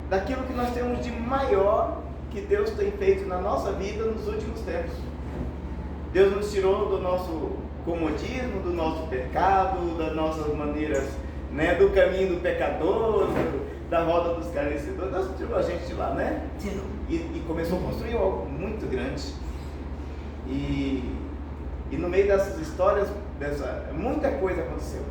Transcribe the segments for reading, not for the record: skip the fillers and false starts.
daquilo que nós temos de maior que Deus tem feito na nossa vida nos últimos tempos. Deus nos tirou do nosso comodismo, do nosso pecado, das nossas maneiras, né, do caminho do pecador, da roda dos escarnecedores. Deus tirou a gente de lá, né? Tirou. E começou a construir algo muito grande. E no meio dessas histórias, muita coisa aconteceu.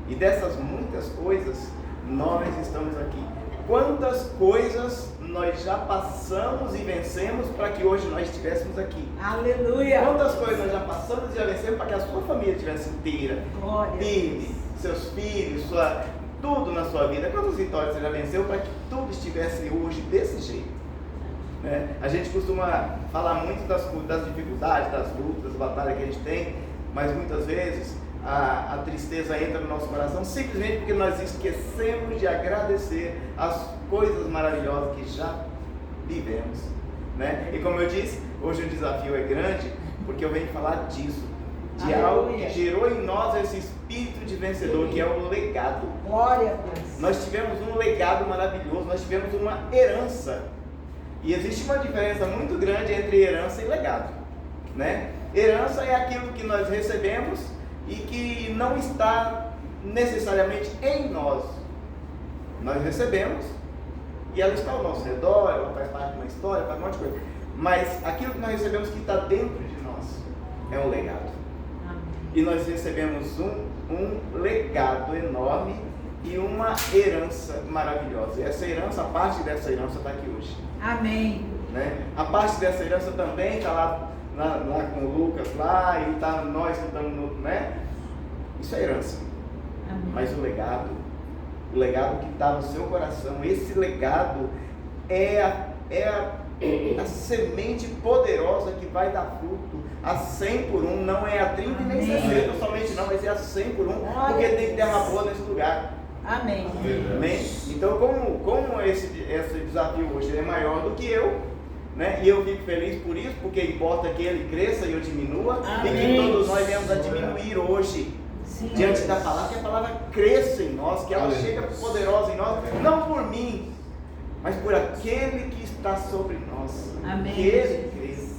E dessas muitas coisas, nós estamos aqui. Quantas coisas nós já passamos e vencemos para que hoje nós estivéssemos aqui? Aleluia! Quantas coisas nós já passamos e já vencemos para que a sua família estivesse inteira, firme, seus filhos, tudo na sua vida? Quantas vitórias você já venceu para que tudo estivesse hoje desse jeito? Né? A gente costuma falar muito das dificuldades, das lutas, das batalhas que a gente tem, mas muitas vezes a tristeza entra no nosso coração simplesmente porque nós esquecemos de agradecer as coisas maravilhosas que já vivemos, né? E como eu disse, hoje o desafio é grande porque eu venho falar disso, de algo que gerou em nós esse espírito de vencedor, que é o legado. Glória a Deus. Nós tivemos um legado maravilhoso, nós tivemos uma herança. E existe uma diferença muito grande entre herança e legado, né? Herança é aquilo que nós recebemos e que não está necessariamente em nós. Nós recebemos e ela está ao nosso redor, ela faz parte de uma história, faz um monte de coisa. Mas aquilo que nós recebemos que está dentro de nós é um legado. E nós recebemos um legado enorme e uma herança maravilhosa. E essa herança, a parte dessa herança está aqui hoje. Amém. Né? A parte dessa herança também está lá com o Lucas lá, e está nós que estamos no, né? Isso é herança. Amém. Mas o legado que está no seu coração, esse legado é a semente poderosa que vai dar fruto a 100 por 1, não é a 30 nem 60 somente não, mas é a 100 por 1, porque tem terra boa nesse lugar. Amém. Amém? Então, como esse desafio hoje é maior do que eu, né? E eu fico feliz por isso, porque importa que ele cresça e eu diminua. Amém. E que todos nós venhamos a diminuir hoje. Sim. Diante da palavra, que a palavra cresça em nós, que ela chega poderosa em nós, não por mim, mas por aquele que está sobre nós. Amém. Que ele cresça.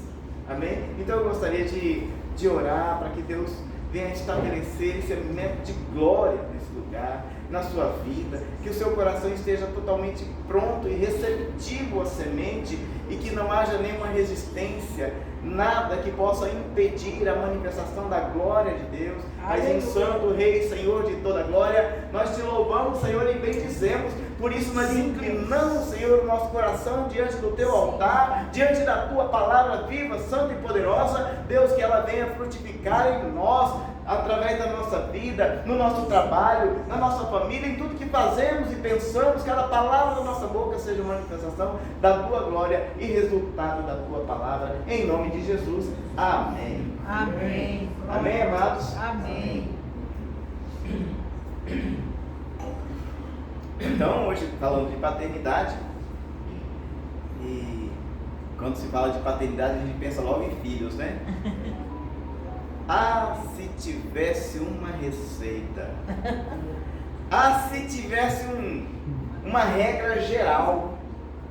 Amém? Então eu gostaria de orar para que Deus venha estabelecer esse elemento de glória nesse lugar, na sua vida, que o seu coração esteja totalmente pronto e receptivo à semente e que não haja nenhuma resistência, nada que possa impedir a manifestação da glória de Deus. Mas em Santo Rei, Senhor de toda glória, nós te louvamos, Senhor, e bendizemos. Por isso nós inclinamos, Senhor, o nosso coração diante do teu altar, diante da tua palavra viva, santa e poderosa. Deus, que ela venha frutificar em nós, através da nossa vida, no nosso trabalho, na nossa família, em tudo que fazemos e pensamos. Cada palavra da nossa boca seja uma manifestação da tua glória e resultado da tua palavra, em nome de Jesus. Amém. Amém. Amém, amados? Amém. Então, hoje falando de paternidade, e quando se fala de paternidade a gente pensa logo em filhos, né? Ah, se tivesse uma receita, ah, se tivesse uma regra geral.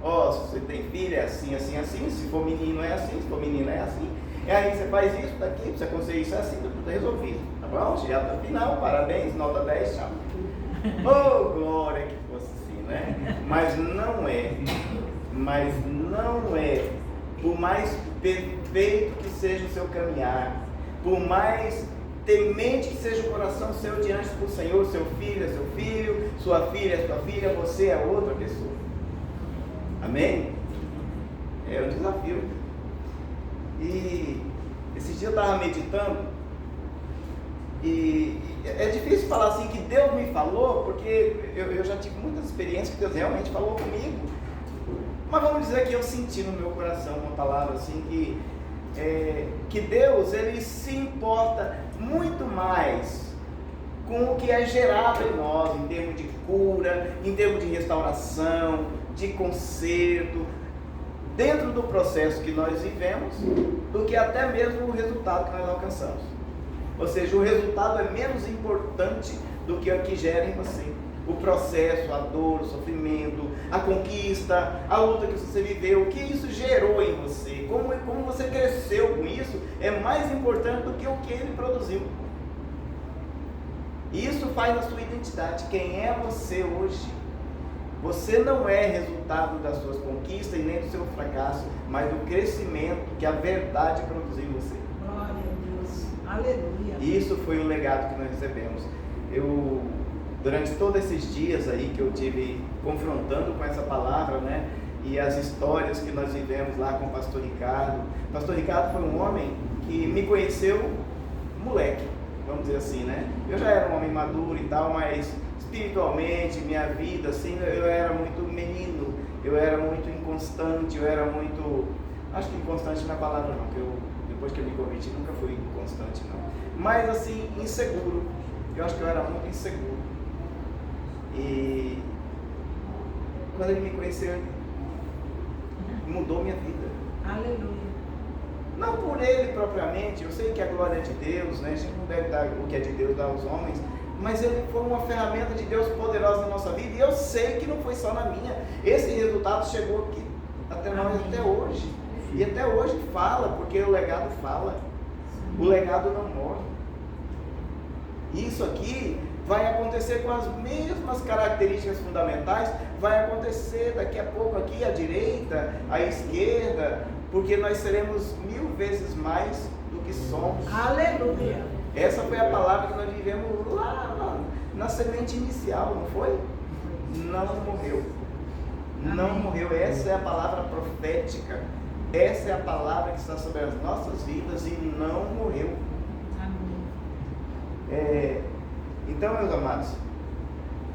Ó, se você tem filho é assim, assim, assim, se for menino é assim, se for menina é assim. E aí você faz isso daqui, você consegue isso assim, tudo resolvido. Tá bom? Já tá final, parabéns, nota 10, tchau. Oh, glória que fosse assim, né? Mas não é. Por mais perfeito que seja o seu caminhar, por mais temente que seja o coração seu diante do Senhor, seu filho é seu filho, sua filha é sua filha, você é outra pessoa. Amém? É um desafio. E esses dias eu estava meditando e é difícil falar assim que Deus me falou, porque eu já tive muitas experiências que Deus realmente falou comigo. Mas vamos dizer que eu senti no meu coração uma palavra assim que Deus, ele se importa muito mais com o que é gerado em nós, em termos de cura, em termos de restauração, de conserto, dentro do processo que nós vivemos, do que até mesmo o resultado que nós alcançamos. Ou seja, o resultado é menos importante do que o que gera em você. O processo, a dor, o sofrimento, a conquista, a luta que você viveu, o que isso gerou em você, como você cresceu com isso, é mais importante do que o que ele produziu. Isso faz a sua identidade. Quem é você hoje? Você não é resultado das suas conquistas e nem do seu fracasso, mas do crescimento que a verdade produziu em você. Glória a Deus. Aleluia. Isso foi o legado que nós recebemos. Durante todos esses dias aí que eu tive confrontando com essa palavra, né? E as histórias que nós vivemos lá com o pastor Ricardo. O pastor Ricardo foi um homem que me conheceu moleque, vamos dizer assim, né? Eu já era um homem maduro e tal, mas espiritualmente, minha vida, assim, eu era muito menino, eu era muito inconstante, eu era muito... Acho que inconstante não é a palavra não, que depois que eu me converti, nunca fui inconstante não. Mas assim, inseguro. Eu acho que eu era muito inseguro. E quando ele me conheceu, mudou minha vida. Aleluia. Não por ele propriamente, eu sei que a glória é de Deus, né? A gente não deve dar o que é de Deus, dar aos homens, mas ele foi uma ferramenta de Deus poderosa na nossa vida, e eu sei que não foi só na minha. Esse resultado chegou aqui até nós, até hoje. E até hoje fala, porque o legado fala. O legado não morre. Isso aqui vai acontecer com as mesmas características fundamentais, vai acontecer daqui a pouco aqui à direita, à esquerda, porque nós seremos 1000 vezes mais do que somos. Aleluia. Essa foi a palavra que nós vivemos lá na semente inicial, não foi? Não morreu. Não morreu. Essa é a palavra profética. Essa é a palavra que está sobre as nossas vidas e não morreu. Amém. Então, meus amados,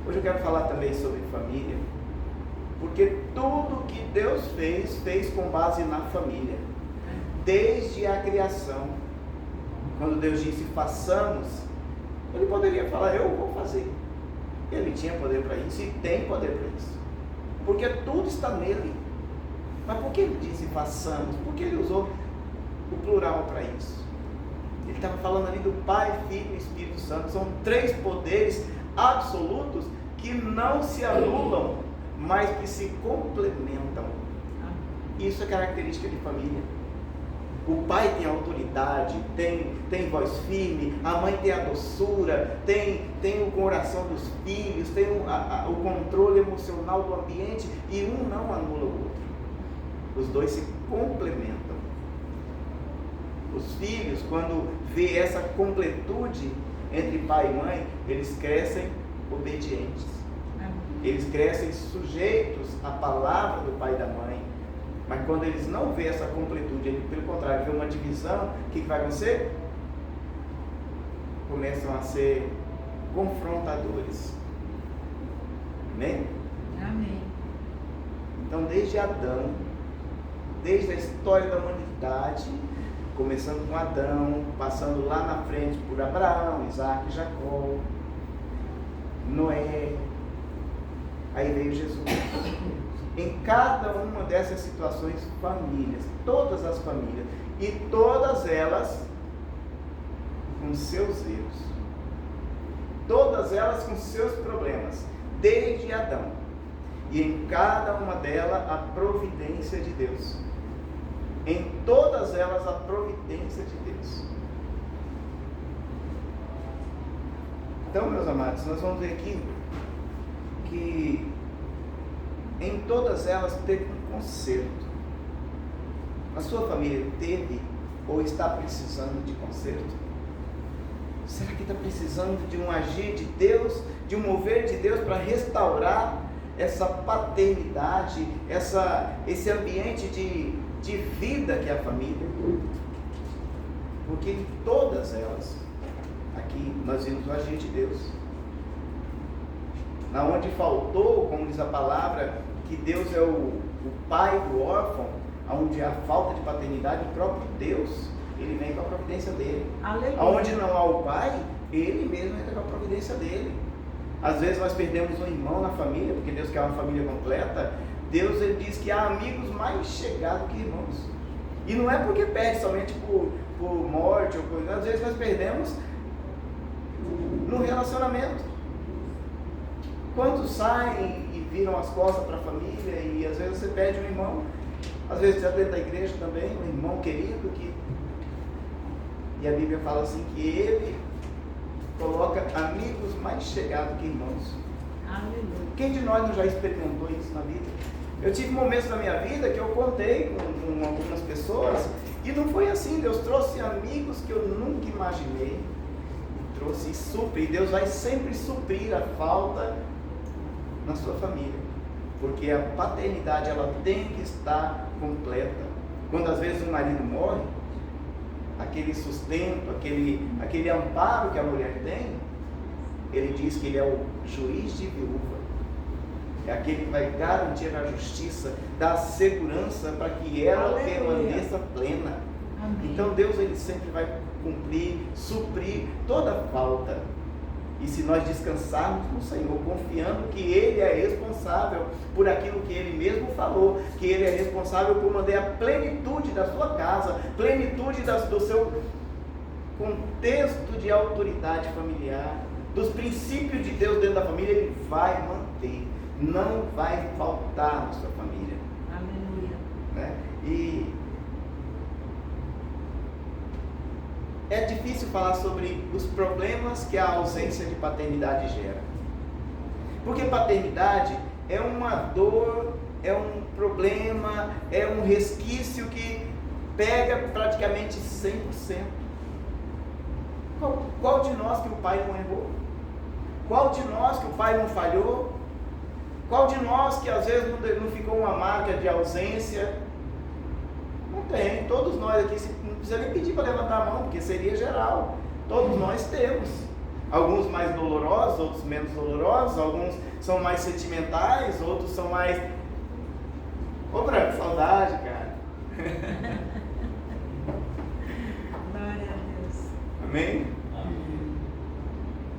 hoje eu quero falar também sobre família, porque tudo que Deus fez com base na família, desde a criação. Quando Deus disse façamos, ele poderia falar eu vou fazer. Ele tinha poder para isso e tem poder para isso, porque tudo está nele. Mas por que ele disse façamos? Porque ele usou o plural para isso. Ele estava falando ali do Pai, Filho e Espírito Santo. São 3 poderes absolutos que não se anulam, mas que se complementam. Isso é característica de família. O pai tem autoridade, tem voz firme, a mãe tem a doçura, tem o coração dos filhos, tem o controle emocional do ambiente, e um não anula o outro. Os dois se complementam. Os filhos, quando vê essa completude entre pai e mãe, eles crescem obedientes. Eles crescem sujeitos à palavra do pai e da mãe. Mas quando eles não vê essa completude, ele, pelo contrário, vê uma divisão, o que vai acontecer? Começam a ser confrontadores. Amém? Amém. Então, desde Adão, desde a história da humanidade, começando com Adão, passando lá na frente por Abraão, Isaac e Jacó, Noé, aí veio Jesus. Em cada uma dessas situações, famílias, todas as famílias, e todas elas com seus erros, todas elas com seus problemas, desde Adão, e em cada uma delas a providência de Deus, em todas elas a providência de Deus. Então, meus amados, nós vamos ver aqui que em todas elas teve um conserto. A sua família teve ou está precisando de conserto? Será que está precisando de um agir de Deus, de um mover de Deus para restaurar essa paternidade, esse ambiente de vida que é a família? Porque em todas elas, aqui nós vimos o agir de Deus. Na onde faltou, como diz a palavra, que Deus é o pai do órfão, onde há falta de paternidade, o próprio Deus, ele vem com a providência dele. Aleluia. Onde não há o pai, ele mesmo entra com a providência dele. Às vezes nós perdemos um irmão na família, porque Deus quer uma família completa. Deus, ele diz que há amigos mais chegados que irmãos. E não é porque perde somente por morte ou coisa. Às vezes nós perdemos no relacionamento. Quantos saem e viram as costas para a família e às vezes você perde um irmão, às vezes já dentro da igreja também, um irmão querido e a Bíblia fala assim que ele coloca amigos mais chegados que irmãos. Aleluia. Quem de nós não já experimentou isso na vida? Eu tive momentos na minha vida que eu contei com algumas pessoas e não foi assim. Deus trouxe amigos que eu nunca imaginei e trouxe e supre. E Deus vai sempre suprir a falta na sua família, porque a paternidade ela tem que estar completa. Quando às vezes o marido morre, aquele sustento, aquele amparo que a mulher tem, ele diz que ele é o juiz de viúva. É aquele que vai garantir a justiça, dar segurança para que ela permaneça plena. Amém. Então Deus ele sempre vai cumprir, suprir toda falta. E se nós descansarmos no Senhor, confiando que Ele é responsável por aquilo que Ele mesmo falou, que Ele é responsável por manter a plenitude da sua casa, plenitude do seu contexto de autoridade familiar, dos princípios de Deus dentro da família, Ele vai manter. Não vai faltar na sua família. Aleluia. Né? E é difícil falar sobre os problemas que a ausência de paternidade gera. Porque paternidade é uma dor, é um problema, é um resquício que pega praticamente 100%. Qual de nós que o pai não errou? Qual de nós que o pai não falhou? Qual de nós que às vezes não ficou uma marca de ausência? Não tem. Todos nós aqui, não precisa nem pedir para levantar a mão, porque seria geral. Todos nós temos. Alguns mais dolorosos, outros menos dolorosos. Alguns são mais sentimentais, outros são mais... Ô Branco, saudade, cara. Glória a Deus. Amém?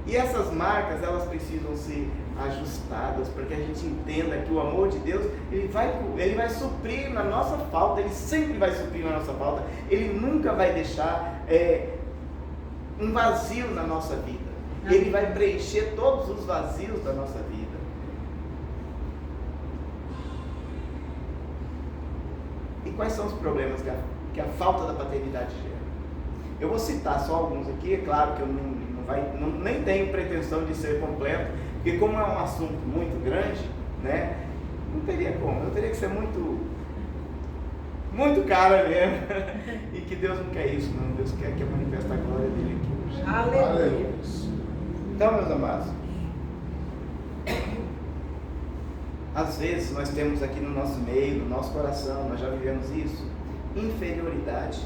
E essas marcas, elas precisam ser ajustadas para que a gente entenda que o amor de Deus, ele vai suprir na nossa falta, Ele sempre vai suprir na nossa falta, Ele nunca vai deixar um vazio na nossa vida, Ele vai preencher todos os vazios da nossa vida. E quais são os problemas que a falta da paternidade gera? Eu vou citar só alguns aqui, é claro que eu nem tenho pretensão de ser completo, porque como é um assunto muito grande, né, não teria como, eu teria que ser muito cara mesmo, e que Deus não quer isso, não, Deus quer que eu manifeste a glória dele aqui hoje. Aleluia. Então, meus amados, às vezes nós temos aqui no nosso meio, no nosso coração, nós já vivemos isso, inferioridade,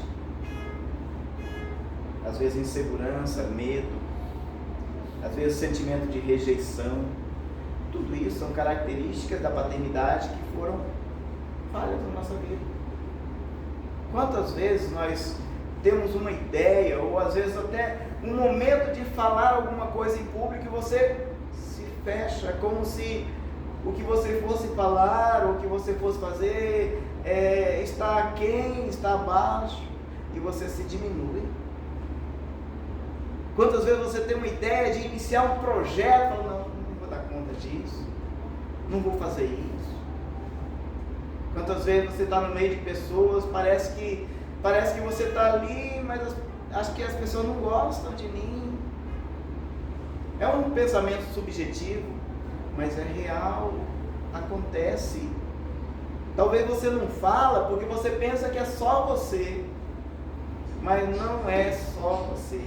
às vezes insegurança, medo, às vezes sentimento de rejeição. Tudo isso são características da paternidade que foram falhas na nossa vida. Quantas vezes nós temos uma ideia, ou às vezes até um momento de falar alguma coisa em público e você se fecha, como se o que você fosse falar, ou o que você fosse fazer está aquém, está abaixo, e você se diminui. Quantas vezes você tem uma ideia de iniciar um projeto, fala, não vou dar conta disso, não vou fazer isso. Quantas vezes você está no meio de pessoas, parece que você está ali, mas acho que as pessoas não gostam de mim. É um pensamento subjetivo, mas é real, acontece. Talvez você não fala porque você pensa que é só você, mas não é só você.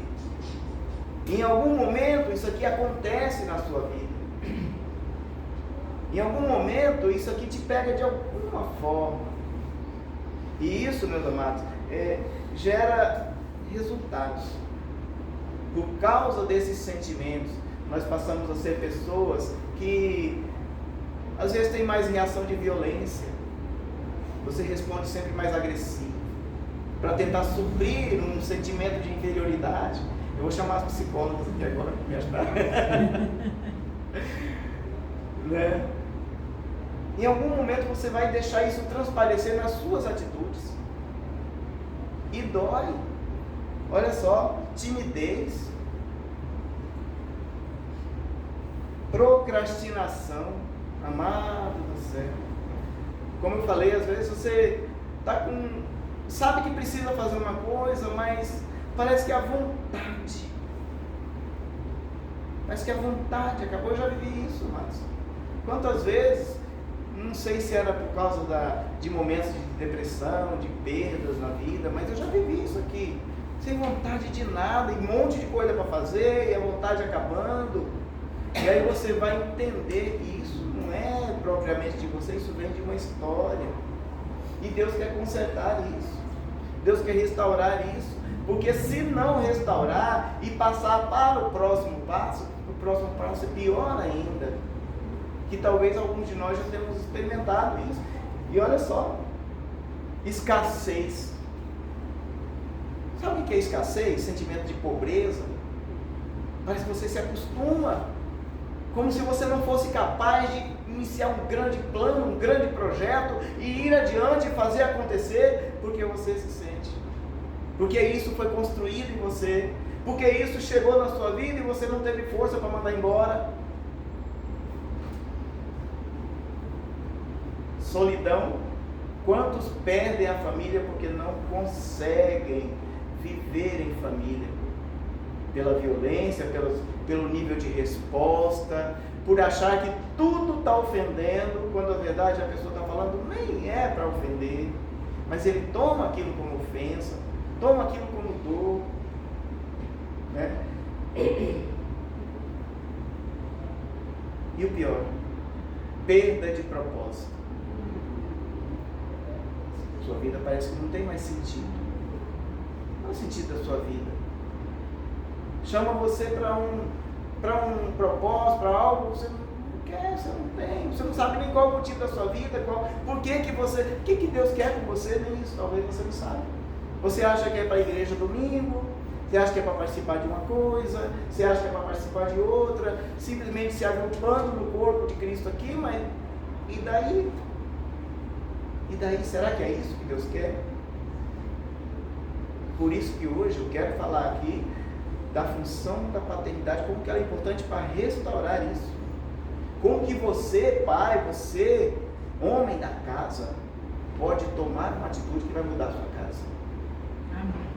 Em algum momento isso aqui acontece na sua vida. Em algum momento isso aqui te pega de alguma forma. E isso, meus amados, gera resultados. Por causa desses sentimentos, nós passamos a ser pessoas que às vezes tem mais reação de violência. Você responde sempre mais agressivo, para tentar suprir um sentimento de inferioridade. Eu vou chamar as psicólogas aqui agora para me ajudar. Né? Em algum momento você vai deixar isso transparecer nas suas atitudes. E dói. Olha só, timidez, procrastinação, Amado do céu. Como eu falei, às vezes você sabe que precisa fazer uma coisa, mas parece que a vontade acabou. Eu já vivi isso, mas quantas vezes, não sei se era por causa de momentos de depressão, de perdas na vida, mas eu já vivi isso aqui, sem vontade de nada, e um monte de coisa para fazer, e a vontade acabando, e aí você vai entender que isso não é propriamente de você, isso vem de uma história, e Deus quer consertar isso, Deus quer restaurar isso, porque se não restaurar e passar para o próximo passo é pior ainda, que talvez alguns de nós já tenhamos experimentado isso. E olha só, escassez. Sabe o que é escassez? Sentimento de pobreza. Parece que você se acostuma, como se você não fosse capaz de iniciar um grande plano, um grande projeto e ir adiante e fazer acontecer, porque você se sente, porque isso foi construído em você, porque isso chegou na sua vida e você não teve força para mandar embora. Solidão. Quantos perdem a família porque não conseguem viver em família? Pela violência, pelo nível de resposta, por achar que tudo está ofendendo, quando a verdade a pessoa está falando nem é para ofender, mas ele toma aquilo como ofensa, toma aquilo como dor, né? E o pior, perda de propósito. Sua vida parece que não tem mais sentido. Qual é o sentido da sua vida? Chama você para um propósito, para algo, você não quer, você não tem, você não sabe nem qual é o motivo da sua vida, por que Deus quer com você, nem isso, talvez você não sabe. Você acha que é para a igreja domingo, você acha que é para participar de uma coisa, você acha que é para participar de outra, simplesmente se agrupando no corpo de Cristo aqui, mas e daí? E daí, será que é isso que Deus quer? Por isso que hoje eu quero falar aqui da função da paternidade, como que ela é importante para restaurar isso. Como que você, pai, você, homem da casa, pode tomar uma atitude que vai mudar a sua casa. Amém.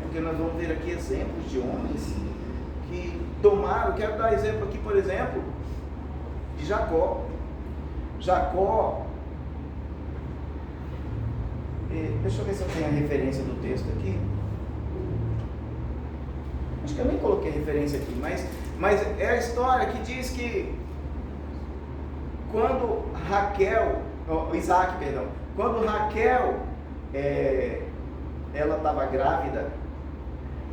Porque nós vamos ver aqui exemplos de homens que tomaram. Eu quero dar exemplo aqui, por exemplo, de Jacó. Deixa eu ver se eu tenho a referência do texto aqui. Acho que eu nem coloquei referência aqui, mas é a história que diz que quando quando Raquel ela estava grávida,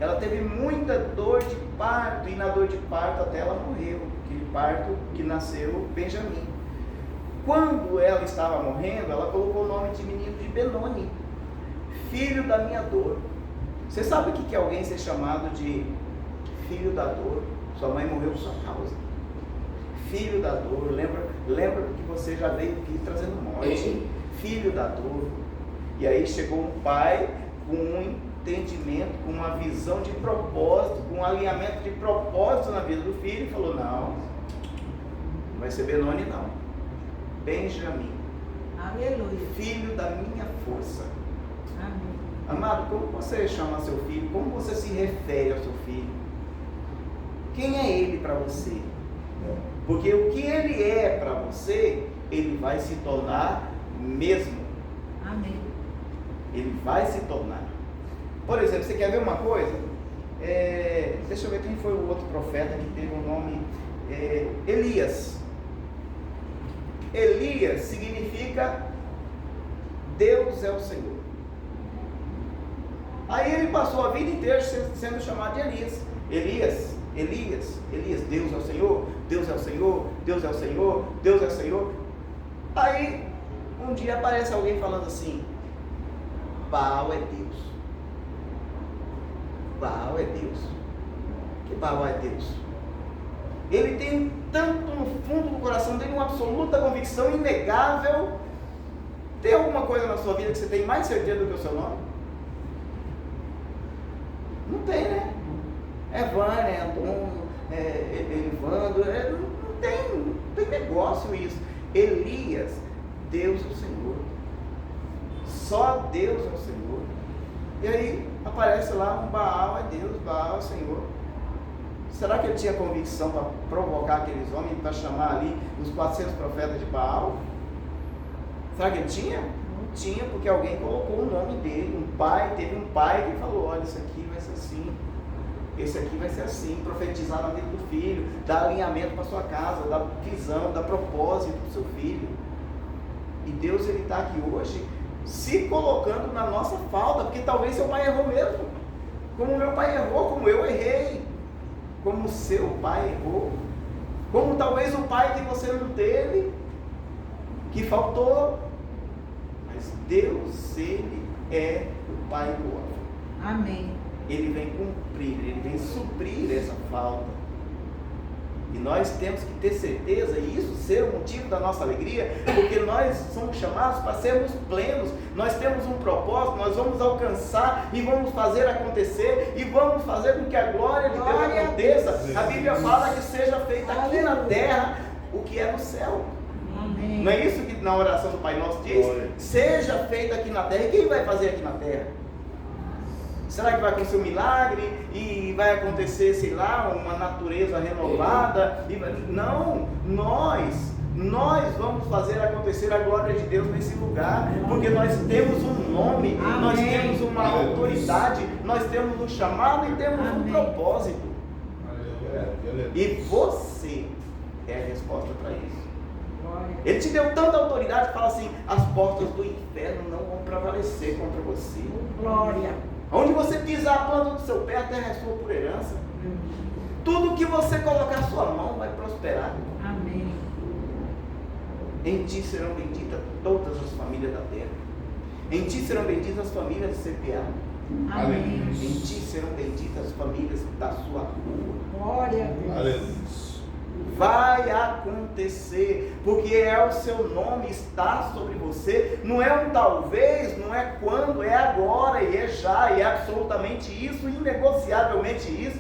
ela teve muita dor de parto, e na dor de parto até ela morreu, aquele parto que nasceu Benjamim. Quando ela estava morrendo, ela colocou o nome de menino de Benoni, filho da minha dor. Você sabe o que é alguém ser chamado de filho da dor? Sua mãe morreu por sua causa. Filho da dor, lembra que você já veio aqui trazendo morte. Filho da dor. E aí chegou um pai com um entendimento, com uma visão de propósito, com um alinhamento de propósito na vida do filho, e falou: não vai ser Benoni não, Benjamim. Aleluia. Filho da minha força. Amém. Amado, como você chama seu filho? Como você se refere ao seu filho? Quem é ele para você? Porque o que ele é para você, ele vai se tornar mesmo. Amém. Ele vai se tornar. Por exemplo, você quer ver uma coisa? Deixa eu ver quem foi o outro profeta que teve o nome Elias. Elias significa Deus é o Senhor. Aí ele passou a vida inteira sendo chamado de Elias, Deus é o Senhor, Deus é o Senhor, Deus é o Senhor, Deus é o Senhor. Aí um dia aparece alguém falando assim: Baal é Deus. Baal é Deus. Que Baal é Deus? Ele tem tanto no fundo do coração dele uma absoluta convicção inegável. Tem alguma coisa na sua vida que você tem mais certeza do que o seu nome? Não tem, né? É Vânia, é Antônio, é Evandro, não tem negócio isso. Elias, Deus é o Senhor. Só Deus é o Senhor. E aí aparece lá um Baal é Deus, Baal é o Senhor. Será que ele tinha convicção para provocar aqueles homens, para chamar ali os 400 profetas de Baal? Será que ele tinha? Não tinha, porque alguém colocou o nome dele, teve um pai que falou, olha, isso aqui vai ser assim, esse aqui vai ser assim, profetizar na vida do filho, dar alinhamento para sua casa, dar visão, dar propósito para o seu filho. E Deus, ele está aqui hoje se colocando na nossa falta, porque talvez seu pai errou mesmo, como meu pai errou, como eu errei, como o seu pai errou, como talvez o pai que você não teve, que faltou. Mas Deus, ele é o Pai do órfão. Amém. Ele vem cumprir, ele vem suprir essa falta. E nós temos que ter certeza, e isso ser o motivo da nossa alegria, porque nós somos chamados para sermos plenos. Nós temos um propósito, nós vamos alcançar e vamos fazer acontecer, e vamos fazer com que a glória de Deus aconteça. A Bíblia fala que seja feita aqui na terra o que é no céu. Amém. Não é isso que na oração do Pai Nosso diz? Seja feito aqui na terra. E quem vai fazer aqui na terra? Será que vai acontecer um milagre e vai acontecer, sei lá, uma natureza renovada? Não, nós vamos fazer acontecer a glória de Deus nesse lugar, porque nós temos um nome, Amém. Nós temos uma autoridade, nós temos um chamado e temos um propósito. E você é a resposta para isso. Ele te deu tanta autoridade que fala assim, as portas do inferno não vão prevalecer contra você. Glória. Onde você pisar a planta do seu pé, a terra é sua por herança. Tudo que você colocar sua mão vai prosperar. Amém. Em ti serão benditas todas as famílias da terra. Em ti serão benditas as famílias do CPA. Amém. Em ti serão benditas as famílias da sua rua. Glória a Deus. Aleluia. Vai acontecer, porque é o seu nome, está sobre você. Não é um talvez, não é quando, é agora, e é já, e é absolutamente isso, inegociavelmente isso.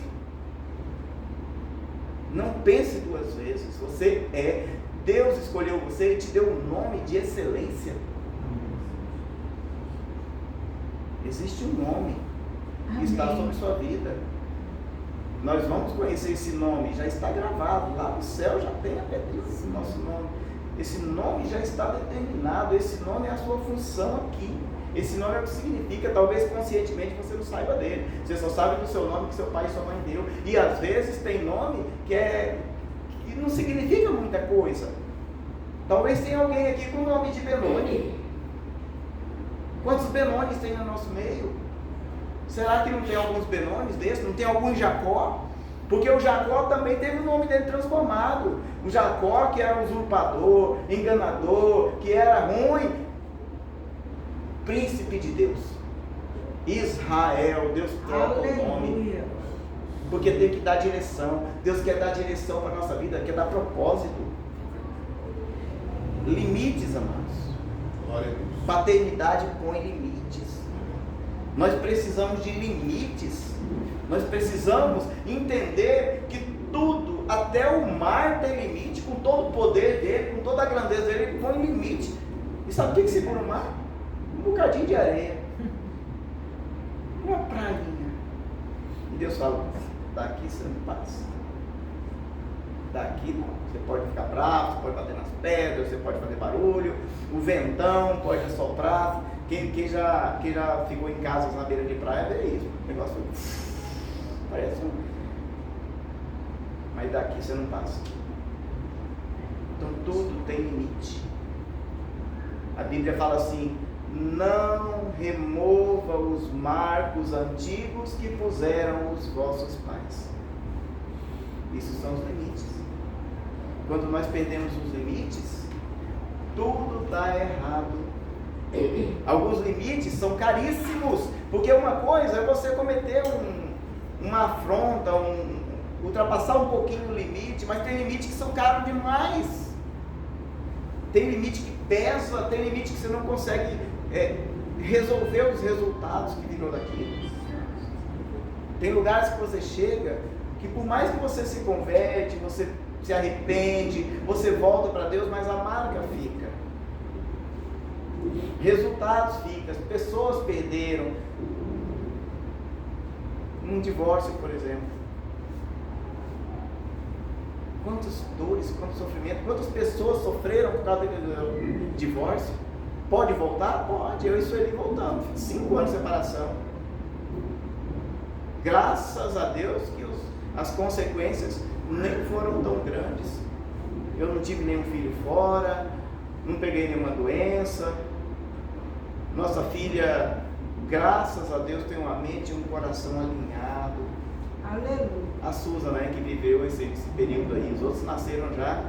Não pense duas vezes. Você é, Deus escolheu você e te deu um nome de excelência. Existe um nome que está sobre sua vida. Nós vamos conhecer esse nome, já está gravado, lá no céu já tem a pedrinha desse nosso nome. Esse nome já está determinado, esse nome é a sua função aqui. Esse nome é o que significa, talvez conscientemente você não saiba dele. Você só sabe do seu nome que seu pai e sua mãe deu. E às vezes tem nome que não significa muita coisa. Talvez tenha alguém aqui com o nome de Benoni. Quantos Benones tem no nosso meio? Será que não tem alguns Benones desses? Não tem algum Jacó? Porque o Jacó também teve o nome dele transformado. O Jacó, que era usurpador, enganador, que era ruim, príncipe de Deus. Israel, Deus troca o nome. Porque tem que dar direção. Deus quer dar direção para a nossa vida, quer dar propósito. Limites, amados. Glória a Deus. Paternidade põe limites. Nós precisamos de limites. Nós precisamos entender que tudo, até o mar tem limite, com todo o poder dele, com toda a grandeza dele, ele põe limite. E sabe o que segura o mar? Um bocadinho de areia. Uma prainha. E Deus fala, daqui você não passa. Daqui não. Você pode ficar bravo, você pode bater nas pedras, você pode fazer barulho, o ventão pode assoprar. Quem já ficou em casas na beira de praia, vê isso. O negócio parece um... Mas daqui você não passa. Então tudo tem limite. A Bíblia fala assim, não remova os marcos antigos que puseram os vossos pais. Isso são os limites. Quando nós perdemos os limites, tudo está errado. Alguns limites são caríssimos, porque uma coisa é você cometer uma afronta, ultrapassar um pouquinho o limite, mas tem limites que são caros demais. Tem limite que pesa, tem limite que você não consegue resolver os resultados que virou daquilo. Tem lugares que você chega, que por mais que você se converte, você se arrepende, você volta para Deus, mas a marca fica. Resultados ficam, pessoas perderam. Um divórcio, por exemplo. Quantas dores, quanto sofrimento, quantas pessoas sofreram por causa do divórcio? Pode voltar? Pode. Eu e Sueli voltamos. 5 anos de separação. Graças a Deus que as consequências nem foram tão grandes. Eu não tive nenhum filho fora, não peguei nenhuma doença. Nossa filha, graças a Deus, tem uma mente e um coração alinhado. Aleluia. A Susan, né, que viveu esse período aí, os outros nasceram já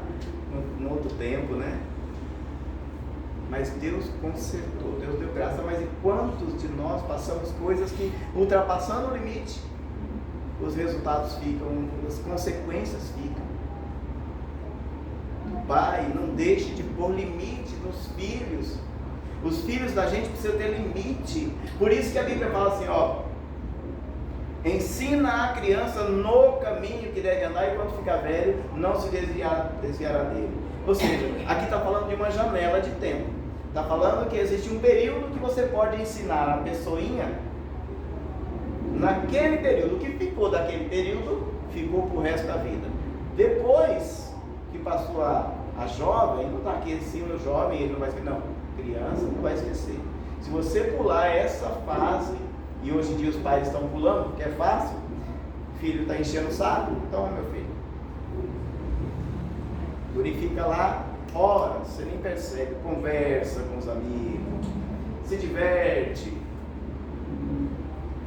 no outro tempo, né? Mas Deus consertou, Deus deu graça. Mas e quantos de nós passamos coisas que, ultrapassando o limite, os resultados ficam, as consequências ficam. Pai, não deixe de pôr limite nos filhos. Os filhos da gente precisam ter limite. Por isso que a Bíblia fala assim, ó: ensina a criança no caminho que deve andar, e quando ficar velho, não se desviará dele. Ou seja, aqui está falando de uma janela de tempo. Está falando que existe um período que você pode ensinar a pessoinha. Naquele período, o que ficou daquele período, ficou para o resto da vida. Depois que passou a jovem, não está aqui ensino o jovem, ele não vai esquecer. Não, criança não vai esquecer. Se você pular essa fase, e hoje em dia os pais estão pulando, porque é fácil, o filho está enchendo o saco, então meu filho, purifica lá, ora, você nem percebe, conversa com os amigos, se diverte.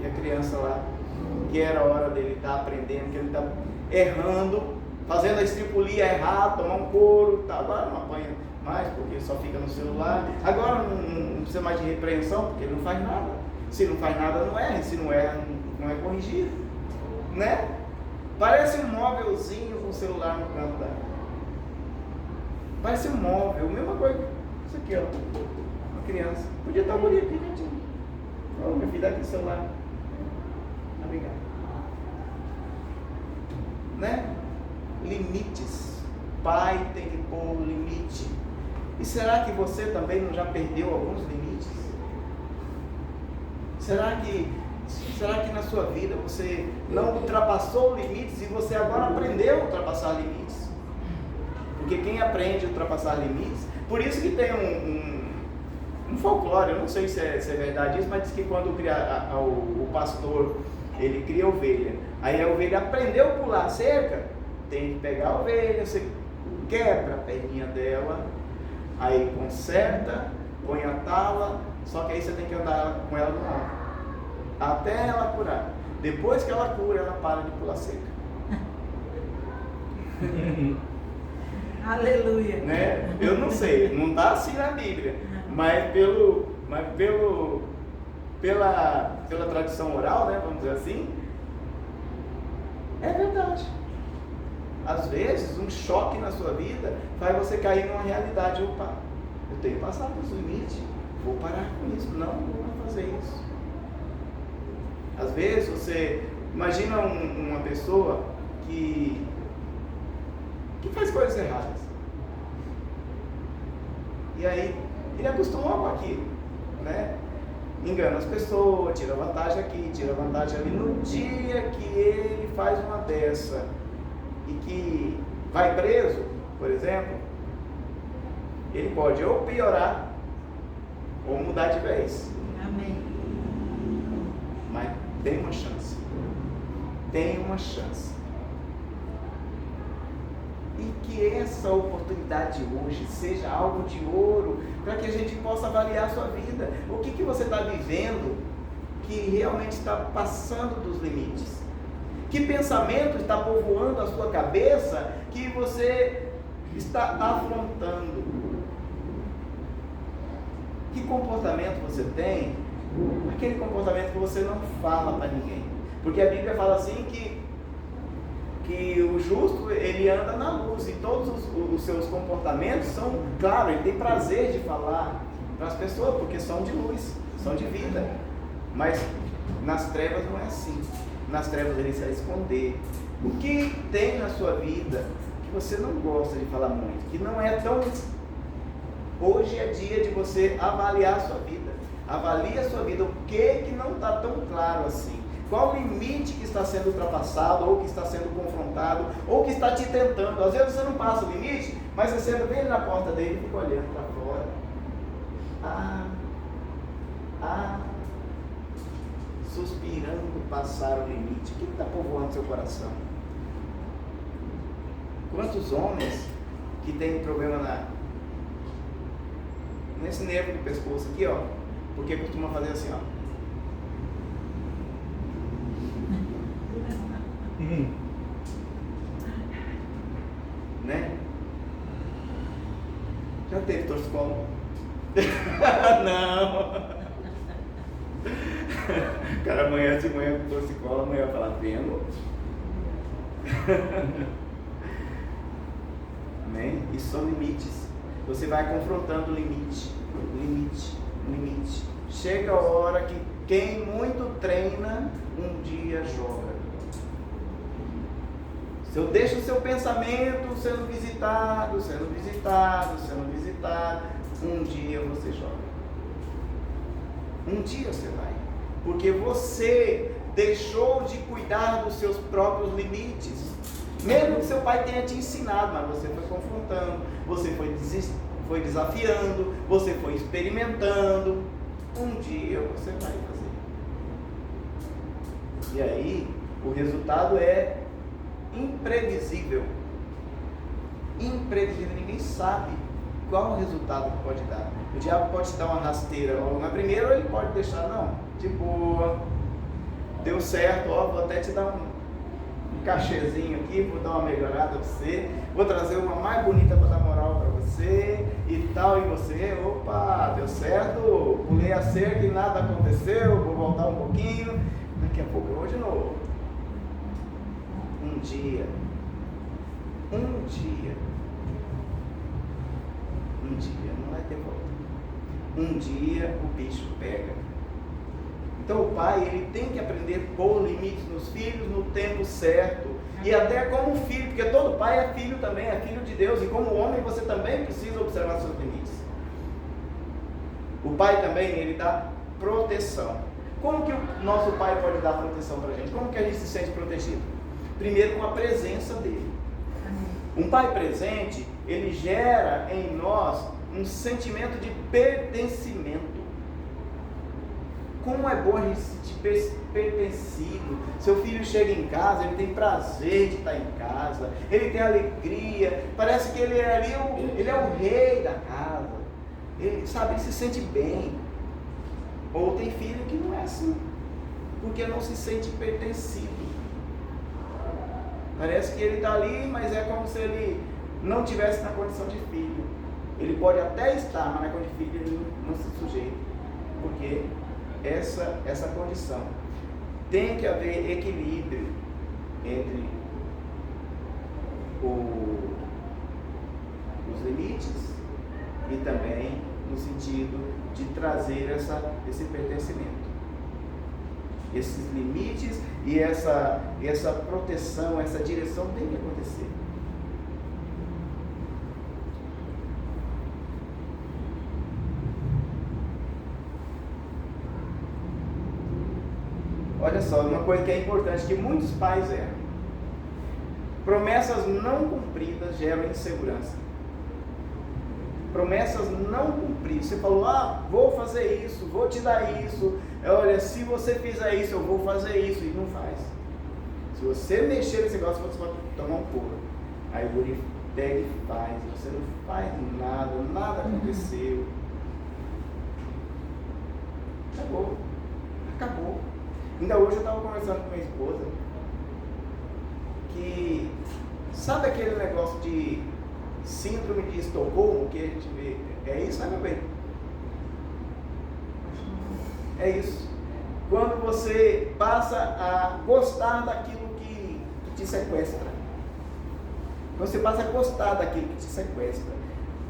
E a criança lá, que era a hora dele estar aprendendo, que ele está errando, fazendo a estripulia errada, tomar um couro, tá, agora não apanha mais, porque só fica no celular, agora não precisa mais de repreensão, porque ele não faz nada. Se não faz nada, não erra, se não erra, não é corrigido, né? Parece um móvelzinho com o celular no canto da... Parece um móvel, mesma coisa, isso aqui, ó, uma criança, podia estar bonito aqui, gente. Ô, meu filho, dá aqui o celular. Obrigado. Né? Limites. Pai tem que pôr limite. E será que você também não já perdeu alguns limites? Será que na sua vida você não ultrapassou limites e você agora aprendeu a ultrapassar limites? Porque quem aprende a ultrapassar limites, por isso que tem um folclore, eu não sei se é verdade isso, mas diz que quando o pastor, ele cria a ovelha, aí a ovelha aprendeu a pular a cerca, tem que pegar a ovelha, você quebra a perninha dela, aí conserta, põe a tala, só que aí você tem que andar com ela no ar, até ela curar. Depois que ela cura, ela para de pular cerca. Aleluia. Né? Eu não sei, não está assim na Bíblia, mas pela tradição oral, né, vamos dizer assim, é verdade. Às vezes um choque na sua vida faz você cair numa realidade. Opa, eu tenho passado dos limites, vou parar com isso, não vou fazer isso. Às vezes você imagina uma pessoa que faz coisas erradas, e aí ele acostumou com aquilo, né? Engana as pessoas, tira vantagem aqui, tira vantagem ali. No dia que ele faz uma dessa e que vai preso, por exemplo, ele pode ou piorar ou mudar de vez. Amém. Mas tem uma chance. Tem uma chance. E que essa oportunidade de hoje seja algo de ouro, para que a gente possa avaliar a sua vida. O que você está vivendo que realmente está passando dos limites? Que pensamento está povoando a sua cabeça que você está afrontando? Que comportamento você tem? Aquele comportamento que você não fala para ninguém. Porque a Bíblia fala assim que o justo, ele anda na luz, e todos os seus comportamentos são, claro, ele tem prazer de falar para as pessoas, porque são de luz, são de vida. Mas nas trevas não é assim. Nas trevas ele se vai esconder. O que tem na sua vida que você não gosta de falar muito, que não é tão... Hoje é dia de você avaliar a sua vida. Avalie a sua vida, o que não está tão claro assim. Qual o limite que está sendo ultrapassado, ou que está sendo confrontado, ou que está te tentando. Às vezes você não passa o limite, mas você senta bem na porta dele e fica olhando para fora. Suspirando passar o limite. O que está povoando seu coração? Quantos homens que têm problema nesse nervo do pescoço aqui, ó, porque costuma fazer assim, ó. Né? Já teve torcicolo? Não. O cara amanhã de manhã com torcicolo, amanhã vai falar, vendo? Amém? Isso são limites. Você vai confrontando limite. Chega a hora que quem muito treina, um dia joga. Se eu deixo o seu pensamento sendo visitado, um dia você joga. Um dia você vai. Porque você deixou de cuidar dos seus próprios limites. Mesmo que seu pai tenha te ensinado, mas você foi confrontando, você foi desafiando, você foi experimentando. Um dia você vai fazer. E aí, o resultado é imprevisível. Ninguém sabe qual o resultado que pode dar. O diabo pode te dar uma rasteira logo na primeira, ou ele pode deixar, não, de boa, deu certo, ó, vou até te dar um cachezinho aqui, vou dar uma melhorada pra você, vou trazer uma mais bonita para dar moral para você e tal, e você, opa, deu certo, pulei a cerca e nada aconteceu, vou voltar um pouquinho, daqui a pouco eu vou de novo. Um dia, não vai ter volta. Um dia o bicho pega. Então o pai, ele tem que aprender a pôr limites nos filhos no tempo certo. E até como filho, porque todo pai é filho também, é filho de Deus. E como homem você também precisa observar seus limites. O pai também, ele dá proteção. Como que o nosso pai pode dar proteção para a gente? Como que a gente se sente protegido? Primeiro com a presença dele. Um pai presente, ele gera em nós um sentimento de pertencimento. Como é bom a gente se sentir pertencido. Seu filho chega em casa, ele tem prazer de estar em casa, ele tem alegria, parece que ele é ali, ele é o rei da casa, ele sabe, ele se sente bem. Ou tem filho que não é assim, porque não se sente pertencido. Parece que ele está ali, mas é como se ele não tivesse na condição de filho. Ele pode até estar, mas na condição de filho ele não se sujeita. Porque essa condição. Tem que haver equilíbrio entre os limites e também no sentido de trazer esse pertencimento. Esses limites e essa proteção, essa direção tem que acontecer. Olha só, uma coisa que é importante, que muitos pais erram. Promessas não cumpridas geram insegurança. Promessas não cumpridas. Você falou, vou fazer isso, vou te dar isso. Olha, se você fizer isso, eu vou fazer isso. E não faz. Se você mexer nesse negócio, você vai tomar um couro. Aí o guri pega e faz. Você não faz nada aconteceu. Acabou. Ainda hoje eu estava conversando com minha esposa que, sabe aquele negócio de síndrome de Estocolmo que a gente vê? É isso, né, meu bem? É isso. Quando você passa a gostar daquilo que te sequestra. Quando você passa a gostar daquilo que te sequestra.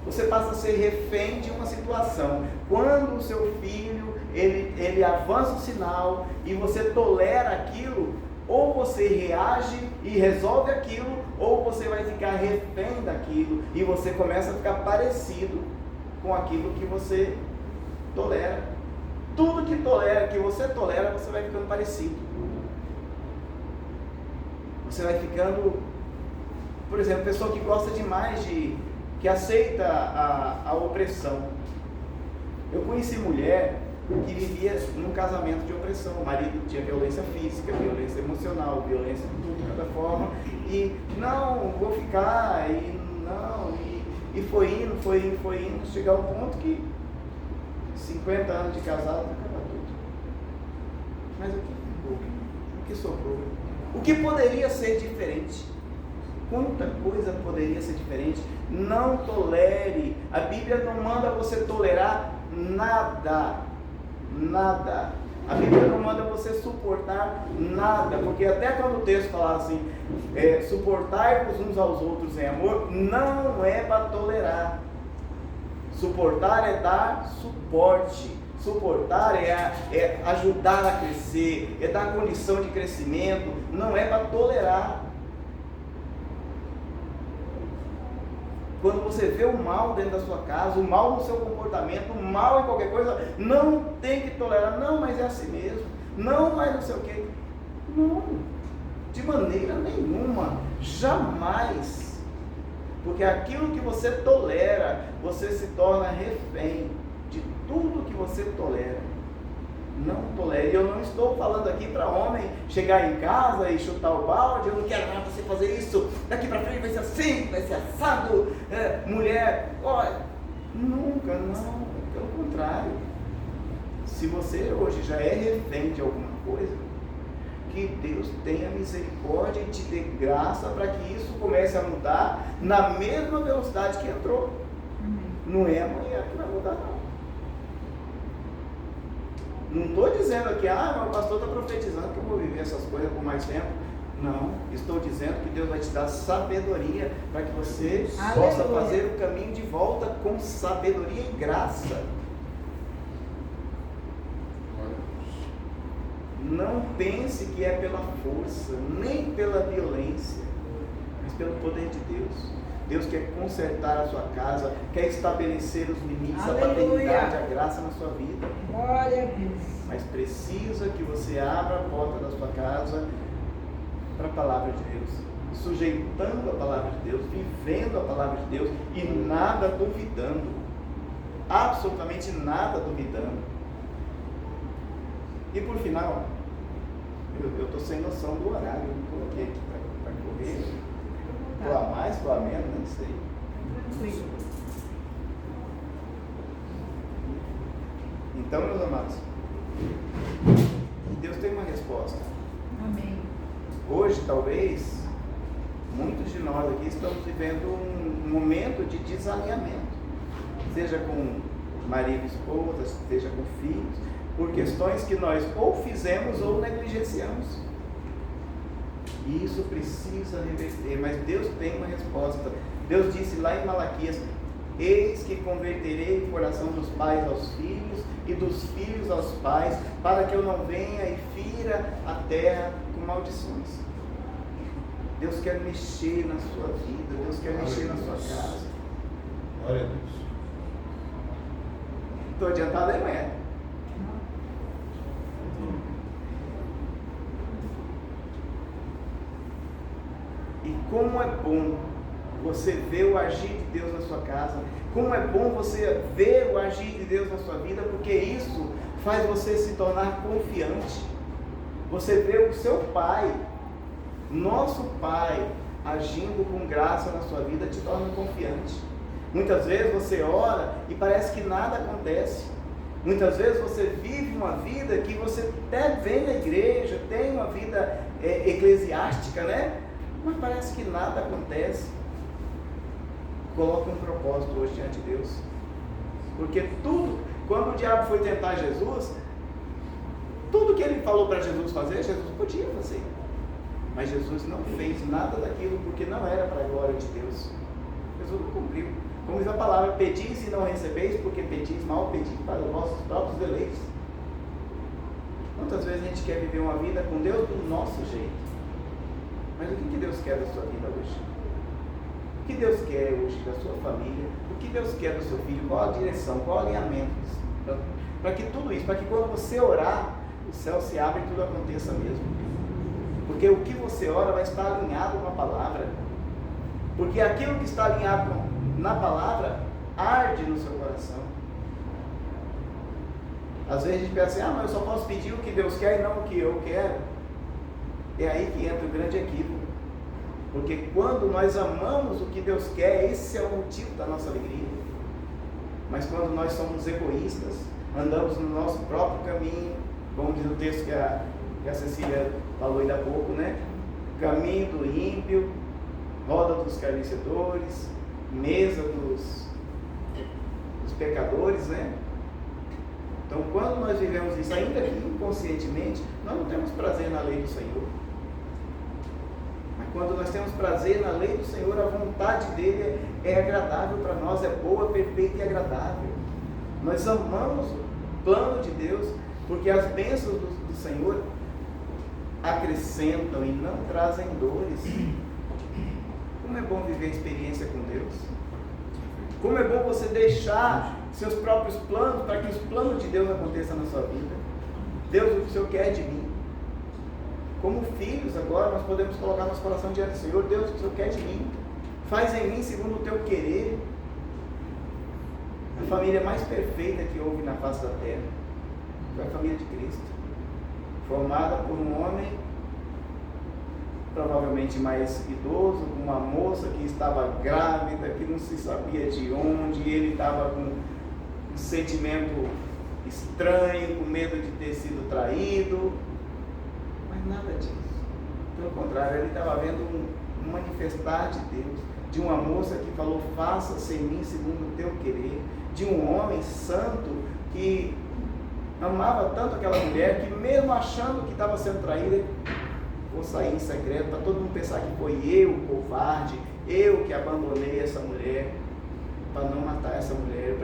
Você passa a ser refém de uma situação. Quando o seu filho, ele avança o sinal e você tolera aquilo, Ou você reage e resolve aquilo, ou você vai ficar refém daquilo e você começa a ficar parecido com aquilo que você tolera. Tudo que você tolera, você vai ficando parecido. Você vai ficando, por exemplo, pessoa que gosta demais que aceita a opressão. Eu conheci mulher que vivia num casamento de opressão. O marido tinha violência física, violência emocional, violência de tudo, de cada forma. E não, vou ficar, e foi indo, chegar ao ponto que 50 anos de casado, acaba tudo. Mas o que ficou? O que sobrou? O que poderia ser diferente? Quanta coisa poderia ser diferente? Não tolere. A Bíblia não manda você tolerar nada. Nada. A Bíblia não manda você suportar nada. Porque até quando o texto fala assim, suportai-vos uns aos outros em amor, não é para tolerar. Suportar é dar suporte. Suportar é ajudar a crescer, é dar condição de crescimento, não é para tolerar. Quando você vê o mal dentro da sua casa, o mal no seu comportamento, o mal em qualquer coisa, não tem que tolerar. Não, mas é assim mesmo. Não, mas não sei o quê. Não, de maneira nenhuma, jamais. Porque aquilo que você tolera, você se torna refém de tudo que você tolera. Não tolere. Eu não estou falando aqui para homem chegar em casa e chutar o balde. Eu não quero mais você fazer isso. Daqui para frente vai ser assim, vai ser assado. Mulher, olha, nunca, não. Pelo contrário. Se você hoje já é refém de alguma coisa, que Deus tenha misericórdia e te dê graça para que isso comece a mudar na mesma velocidade que entrou. Não é amanhã que vai mudar, não. Não estou dizendo aqui, mas o pastor está profetizando que eu vou viver essas coisas por mais tempo. Não, estou dizendo que Deus vai te dar sabedoria para que você possa fazer o caminho de volta com sabedoria e graça. Não pense que é pela força, nem pela violência, mas pelo poder de Deus. Deus quer consertar a sua casa, quer estabelecer os limites, a paternidade, a graça na sua vida. Glória a Deus. Mas precisa que você abra a porta da sua casa para a palavra de Deus, sujeitando a palavra de Deus, vivendo a palavra de Deus e nada duvidando, absolutamente nada duvidando. E por final, eu estou sem noção do horário, eu não coloquei aqui para correr. Estou a mais, estou a menos, não sei. Então, meus amados, Deus tem uma resposta. Amém. Hoje, talvez, muitos de nós aqui estamos vivendo um momento de desalinhamento, seja com marido e esposa, seja com filhos, por questões que nós ou fizemos ou negligenciamos. E isso precisa reverter, mas Deus tem uma resposta. Deus disse lá em Malaquias: eis que converterei o coração dos pais aos filhos e dos filhos aos pais, para que eu não venha e fira a terra com maldições. Deus quer mexer na sua vida, Deus quer mexer na sua casa. Glória a Deus. Estou adiantado aí, não é? E como é bom você ver o agir de Deus na sua casa, como é bom você ver o agir de Deus na sua vida, porque isso faz você se tornar confiante. Você vê o seu Pai, nosso Pai, agindo com graça na sua vida, te torna confiante. Muitas vezes você ora e parece que nada acontece. Muitas vezes você vive uma vida que você até vem na igreja, tem uma vida eclesiástica, né? Mas parece que nada acontece. Coloca um propósito hoje diante de Deus. Porque tudo, quando o diabo foi tentar Jesus, tudo que ele falou para Jesus fazer, Jesus podia fazer. Mas Jesus não fez nada daquilo porque não era para a glória de Deus. Jesus não cumpriu. Como diz a palavra, pedis e não recebeis, porque pedis mal, pedis para os vossos próprios deleites. Quantas vezes a gente quer viver uma vida com Deus do nosso jeito? Mas o que Deus quer da sua vida hoje? O que Deus quer hoje da sua família? O que Deus quer do seu filho? Qual a direção? Qual o alinhamento? Para que tudo isso, para que quando você orar, o céu se abra e tudo aconteça mesmo. Porque o que você ora vai estar alinhado com a palavra. Porque aquilo que está alinhado na palavra arde no seu coração. Às vezes a gente pensa assim, mas eu só posso pedir o que Deus quer e não o que eu quero. É aí que entra o grande equívoco. Porque quando nós amamos o que Deus quer, esse é o motivo da nossa alegria. Mas quando nós somos egoístas, andamos no nosso próprio caminho, como diz o texto que a Cecília falou ainda há pouco, né? Caminho do ímpio, roda dos escarnecedores, mesa dos pecadores, né? Então, quando nós vivemos isso, ainda que inconscientemente, nós não temos prazer na lei do Senhor. Mas quando nós temos prazer na lei do Senhor, a vontade dele é agradável para nós, é boa, perfeita e agradável. Nós amamos o plano de Deus, porque as bênçãos do Senhor acrescentam e não trazem dores. Como é bom viver a experiência com Deus. Como é bom você deixar seus próprios planos para que os planos de Deus aconteçam na sua vida. Deus, o que o Senhor quer de mim? Como filhos agora, nós podemos colocar nosso coração diante do Senhor. Deus, o que o Senhor quer de mim? Faz em mim segundo o teu querer. A família mais perfeita que houve na face da terra foi a família de Cristo, formada por um homem provavelmente mais idoso, com uma moça que estava grávida, que não se sabia de onde, ele estava com um sentimento estranho, com medo de ter sido traído, mas nada disso. Pelo contrário, ele estava vendo um manifestar de Deus, de uma moça que falou, faça-se em mim segundo o teu querer, de um homem santo que amava tanto aquela mulher, que mesmo achando que estava sendo traída, vou sair em secreto, para todo mundo pensar que foi eu o covarde, eu que abandonei essa mulher, para não matar essa mulher.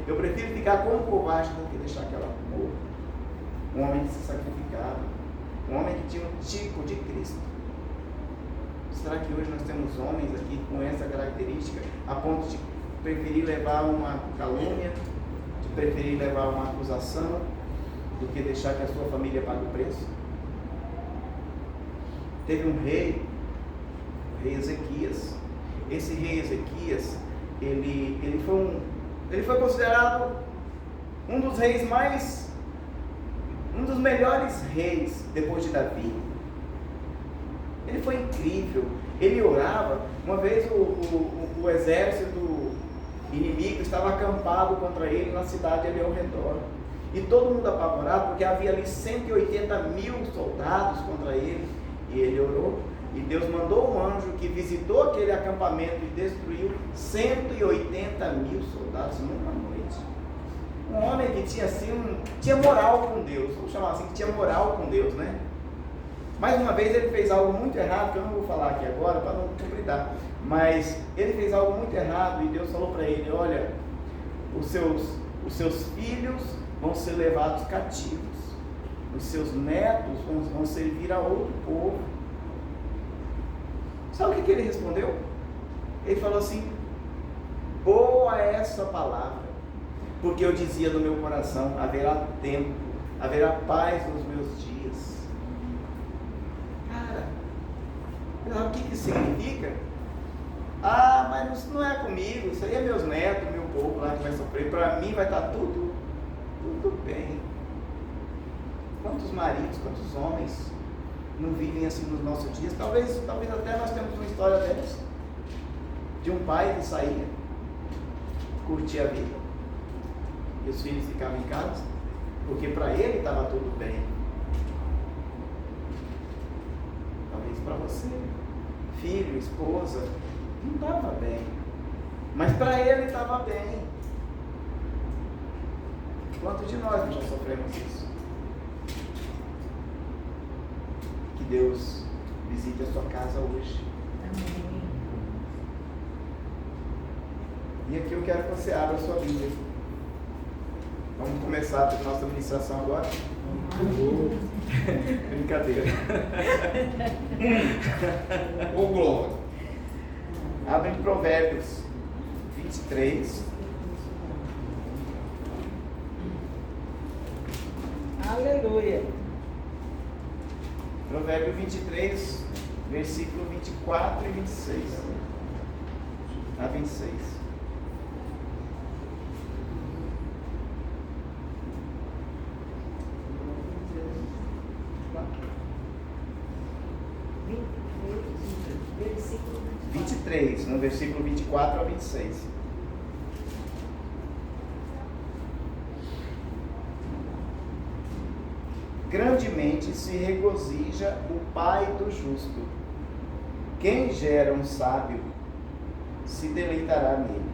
Eu prefiro ficar como covarde do que deixar que ela morra. Um homem que se sacrificava, um homem que tinha um tipo de Cristo. Será que hoje nós temos homens aqui com essa característica, a ponto de preferir levar uma calúnia, de preferir levar uma acusação, do que deixar que a sua família pague o preço? Teve um rei, o rei Ezequias. Esse rei Ezequias, ele foi considerado um dos melhores reis depois de Davi. Ele foi incrível, ele orava. Uma vez o exército inimigo estava acampado contra ele na cidade ali ao redor, e todo mundo apavorado, porque havia ali 180.000 soldados contra ele. E ele orou, e Deus mandou um anjo que visitou aquele acampamento e destruiu 180.000 soldados numa noite. Um homem que tinha moral com Deus, vamos chamar assim, que tinha moral com Deus, né? Mais uma vez ele fez algo muito errado, que eu não vou falar aqui agora para não compridar, mas ele fez algo muito errado e Deus falou para ele, olha, os seus filhos vão ser levados cativos, os seus netos vão servir a outro povo. Sabe o que ele respondeu? Ele falou assim, boa é essa palavra, porque eu dizia no meu coração, haverá tempo, haverá paz nos meus dias. Cara, sabe o que isso significa? Mas não é comigo, isso aí é meus netos, meu povo lá que vai sofrer, para mim vai estar tudo bem. Quantos maridos, quantos homens não vivem assim nos nossos dias? Talvez até nós temos uma história dessa, de um pai que saía, curtia a vida, e os filhos ficavam em casa, porque para ele estava tudo bem. Talvez para você, filho, esposa, não estava bem, mas para ele estava bem. Quantos de nós não sofremos isso? Que Deus visite a sua casa hoje. Amém. E aqui eu quero que você abra a sua Bíblia. Vamos começar a nossa ministração agora. Brincadeira. Ô glória. Abre em Provérbios 23. Aleluia. Provérbio 23, versículo 24 e 26. A 26. Versículo 23, no versículo 24 a 26. Grandemente se regozija o pai do justo. Quem gera um sábio se deleitará nele.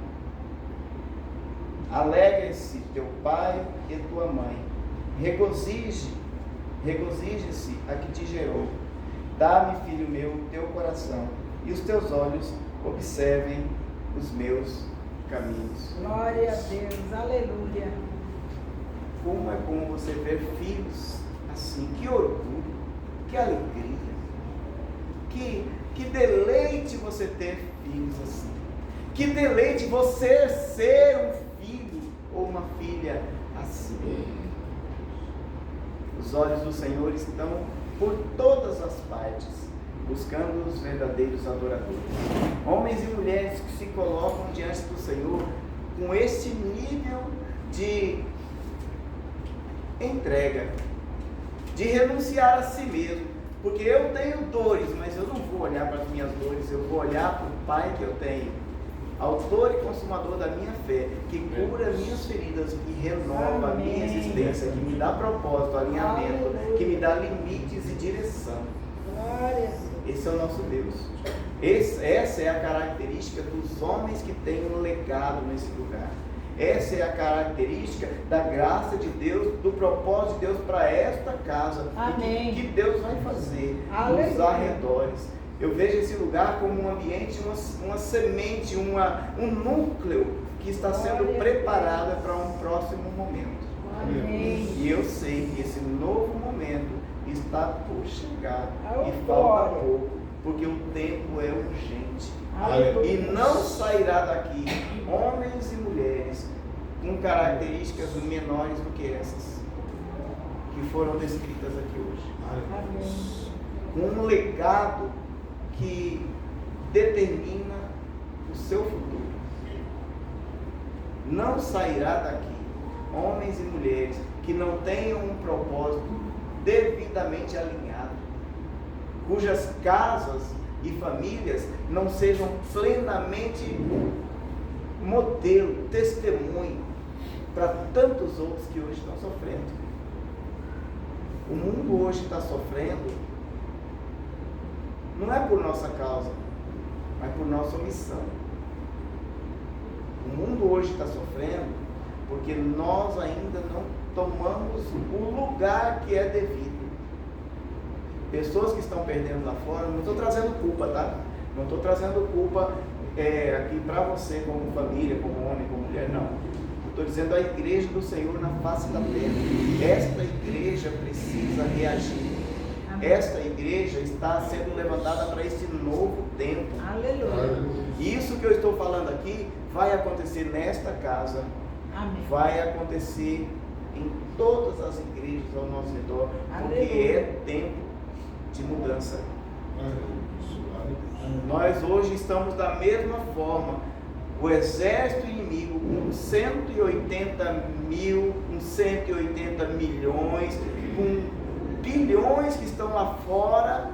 Alegra-se teu pai e tua mãe. Regozije-se a que te gerou. Dá-me, filho meu, teu coração, e os teus olhos observem os meus caminhos. Glória a Deus, aleluia. Como é bom você ver filhos assim, que orgulho, que alegria, que deleite você ter filhos assim, que deleite você ser um filho ou uma filha assim. Os olhos do Senhor estão por todas as partes, buscando os verdadeiros adoradores, homens e mulheres que se colocam diante do Senhor com este nível de entrega, de renunciar a si mesmo, porque eu tenho dores, mas eu não vou olhar para as minhas dores, eu vou olhar para o Pai que eu tenho, autor e consumador da minha fé, que cura minhas feridas e renova a minha existência, que me dá propósito, alinhamento, que me dá limites e direção. Glória. Esse é o nosso Deus. Essa é a característica dos homens que têm um legado nesse lugar. Essa é a característica da graça de Deus, do propósito de Deus para esta casa. Amém. E que Deus vai fazer Aleluia. nos arredores. Eu vejo esse lugar como um ambiente, uma semente, um núcleo que está sendo preparado para um próximo momento. Amém. E eu sei que esse novo momento está por chegar e falta Glória. pouco, porque o tempo é urgente. Aleluia. E não sairá daqui homens e mulheres com características menores do que essas que foram descritas aqui hoje. Amém. Com um legado que determina o seu futuro. Não sairá daqui homens e mulheres que não tenham um propósito devidamente alinhado, cujas casas e famílias não sejam plenamente modelo, testemunho para tantos outros que hoje estão sofrendo. O mundo hoje está sofrendo não é por nossa causa, mas por nossa omissão. O mundo hoje está sofrendo porque nós ainda não tomamos o lugar que é devido. Pessoas que estão perdendo lá fora, não estou trazendo culpa, tá? Não estou trazendo culpa aqui para você como família, como homem, como mulher, não. Estou dizendo a igreja do Senhor na face da terra. Esta igreja precisa reagir. Esta igreja está sendo levantada para esse novo tempo. Aleluia. Isso que eu estou falando aqui vai acontecer nesta casa. Amém. Vai acontecer em todas as igrejas ao nosso redor, porque Aleluia. é tempo de mudança. Nós hoje estamos da mesma forma. O exército inimigo com 180 mil, com 180 milhões, com bilhões que estão lá fora,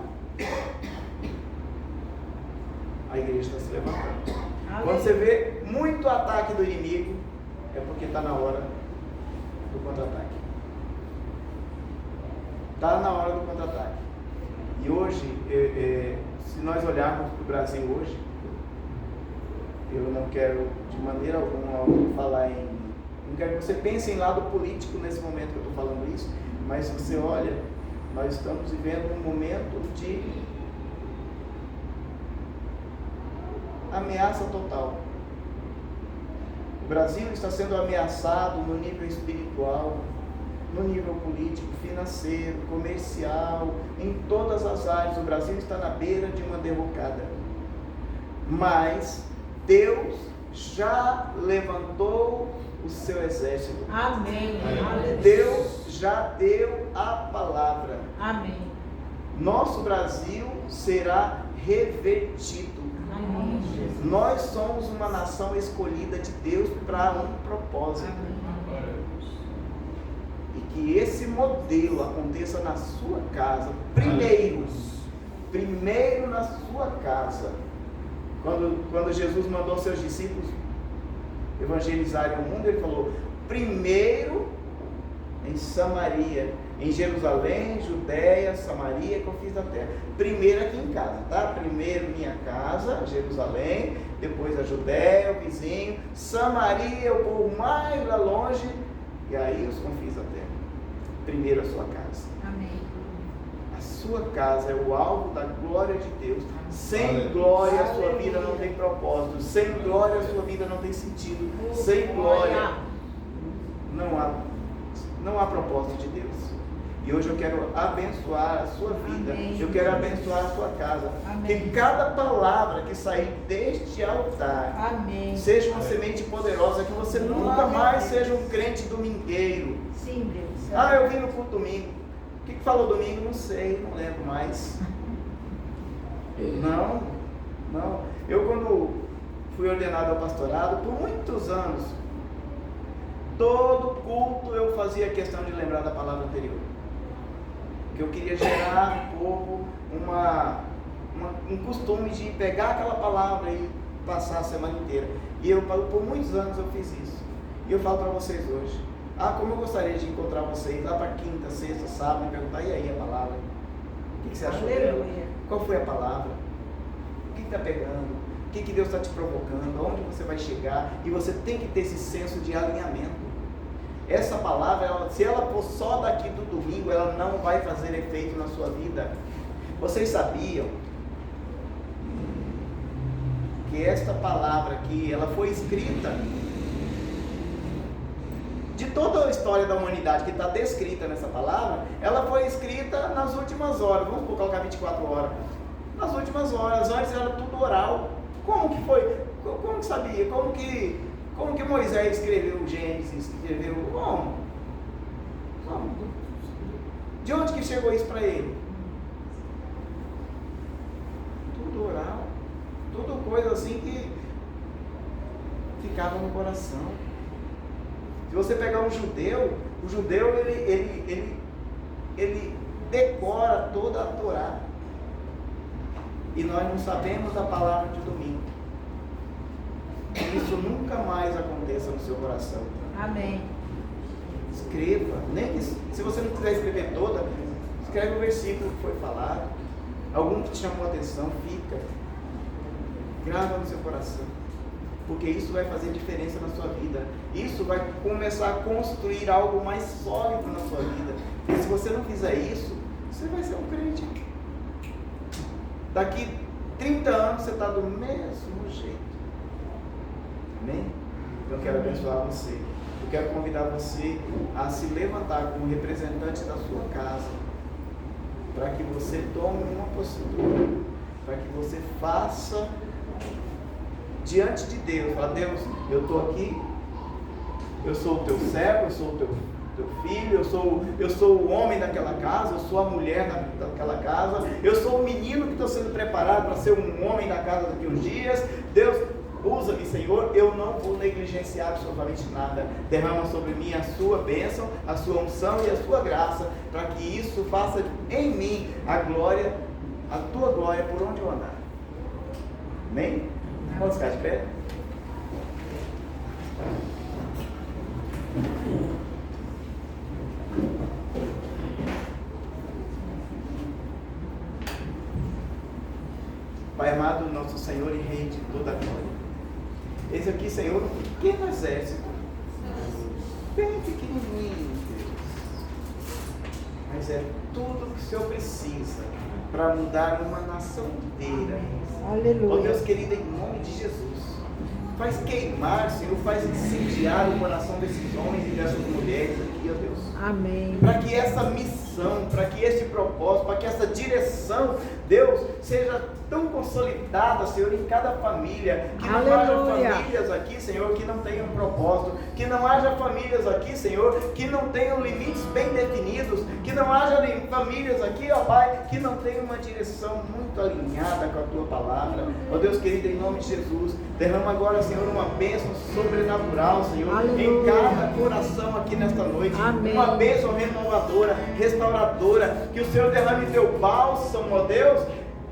a igreja está se levantando. Quando você vê muito ataque do inimigo, é porque está na hora do contra-ataque. Está na hora do contra-ataque. E hoje, se nós olharmos para o Brasil hoje, eu não quero de maneira alguma falar não quero que você pense em lado político nesse momento que eu estou falando isso, mas se você olha, nós estamos vivendo um momento de ameaça total. O Brasil está sendo ameaçado no nível espiritual, no nível político, financeiro, comercial, em todas as áreas. O Brasil está na beira de uma derrocada. Mas Deus já levantou o seu exército. Amém. Deus já deu a palavra. Amém. Nosso Brasil será revertido. Amém. Nós somos uma nação escolhida de Deus para um propósito. Amém. E que esse modelo aconteça na sua casa. Primeiro na sua casa. Quando Jesus mandou seus discípulos evangelizarem o mundo, ele falou: primeiro em Samaria, em Jerusalém, Judéia, Samaria, que eu fiz da terra. Primeiro aqui em casa, tá? Primeiro minha casa, Jerusalém, depois a Judéia, o vizinho, Samaria, o povo mais lá longe, e aí os confins da terra. Primeiro a sua casa. Amém. A sua casa é o alvo da glória de Deus. Sem glória a sua vida não tem propósito. Sem glória a sua vida não tem sentido. Sem glória não há propósito de Deus. E hoje eu quero abençoar a sua vida. Amém. Eu quero abençoar a sua casa. Amém. Que cada palavra que sair deste altar Amém. seja uma semente poderosa. Que você nunca mais seja um crente domingueiro. Sim, Deus. Ah, eu vim no culto domingo. O que falou domingo? Não sei, não lembro mais. Não. Eu, quando fui ordenado ao pastorado, por muitos anos, todo culto eu fazia questão de lembrar da palavra anterior. Que eu queria gerar no povo um costume de pegar aquela palavra e passar a semana inteira. E eu, por muitos anos, eu fiz isso. E eu falo para vocês hoje: como eu gostaria de encontrar vocês lá para quinta, sexta, sábado, e perguntar: e aí a palavra? O que você achou dela? Qual foi a palavra? O que está pegando? O que Deus está te provocando? Aonde você vai chegar? E você tem que ter esse senso de alinhamento. Essa palavra, se ela for só daqui do domingo, ela não vai fazer efeito na sua vida. Vocês sabiam que esta palavra aqui, ela foi escrita, de toda a história da humanidade que está descrita nessa palavra, ela foi escrita nas últimas horas. Vamos colocar 24 horas. Nas últimas horas. Antes era tudo oral. Como que foi? Como que sabia? Como que Moisés escreveu o Gênesis? Escreveu como? De onde que chegou isso para ele? Tudo oral. Tudo coisa assim que ficava no coração. Se você pegar um judeu, o judeu ele decora toda a Torá. E nós não sabemos a palavra de domingo. Que isso nunca mais aconteça no seu coração. Amém. Escreva. Nem que, se você não quiser escrever toda, escreve o versículo que foi falado. Algum que te chamou a atenção, fica. Grava no seu coração. Porque isso vai fazer diferença na sua vida. Isso vai começar a construir algo mais sólido na sua vida. Porque se você não fizer isso, você vai ser um crente. Daqui 30 anos você está do mesmo jeito. Amém? Então eu quero abençoar você. Eu quero convidar você a se levantar como representante da sua casa. Para que você tome uma postura. Para que você faça diante de Deus. Fala: Deus, eu estou aqui. Eu sou o teu servo, eu sou o teu filho, eu sou o homem daquela casa, eu sou a mulher daquela casa, eu sou o menino que estou sendo preparado para ser um homem da casa daqui uns dias. Deus, usa-me, Senhor, eu não vou negligenciar absolutamente nada. Derrama sobre mim a sua bênção, a sua unção e a sua graça, para que isso faça em mim a glória, a tua glória por onde eu andar. Amém? Vamos ficar de pé? Pai amado, nosso Senhor e Rei de toda a glória. Esse aqui, Senhor, um pequeno exército, bem pequenininho, Deus. Mas é tudo que o Senhor precisa para mudar uma nação inteira. Aleluia. Ó Deus querido, em nome de Jesus, faz queimar, Senhor, faz incendiar o coração desses homens e dessas mulheres aqui, ó Deus. Amém. Para que essa missão, para que esse propósito, para que essa direção, Deus, seja tão consolidada, Senhor, em cada família, que não haja Aleluia. famílias aqui, Senhor, que não tenham propósito, que não haja famílias aqui, Senhor, que não tenham limites bem definidos, que não haja famílias aqui, ó Pai, que não tenham uma direção muito alinhada com a Tua palavra. Ó Deus querido, em nome de Jesus, derrama agora, Senhor, uma bênção sobrenatural, Senhor, Aleluia. em cada coração aqui nesta noite. Amém. Uma bênção renovadora, restauradora, que o Senhor derrame Teu bálsamo, ó Deus,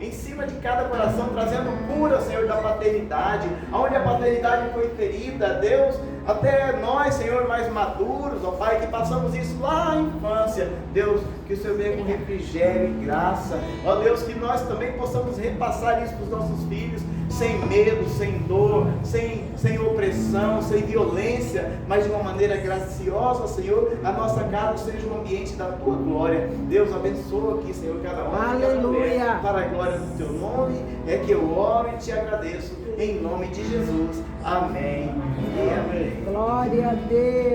em cima de cada coração, trazendo cura, Senhor, da paternidade, onde a paternidade foi ferida, Deus, até nós, Senhor, mais maduros, ó Pai, que passamos isso lá na infância, Deus, que o Senhor venha com refrigério e graça, ó Deus, que nós também possamos repassar isso para os nossos filhos, sem medo, sem dor, sem opressão, sem violência, mas de uma maneira graciosa, Senhor, a nossa casa seja um ambiente da Tua glória. Deus, abençoa aqui, Senhor, cada um, cada mulher, para a glória do Teu nome, é que eu oro e Te agradeço, em nome de Jesus. Amém e amém. Glória a Deus.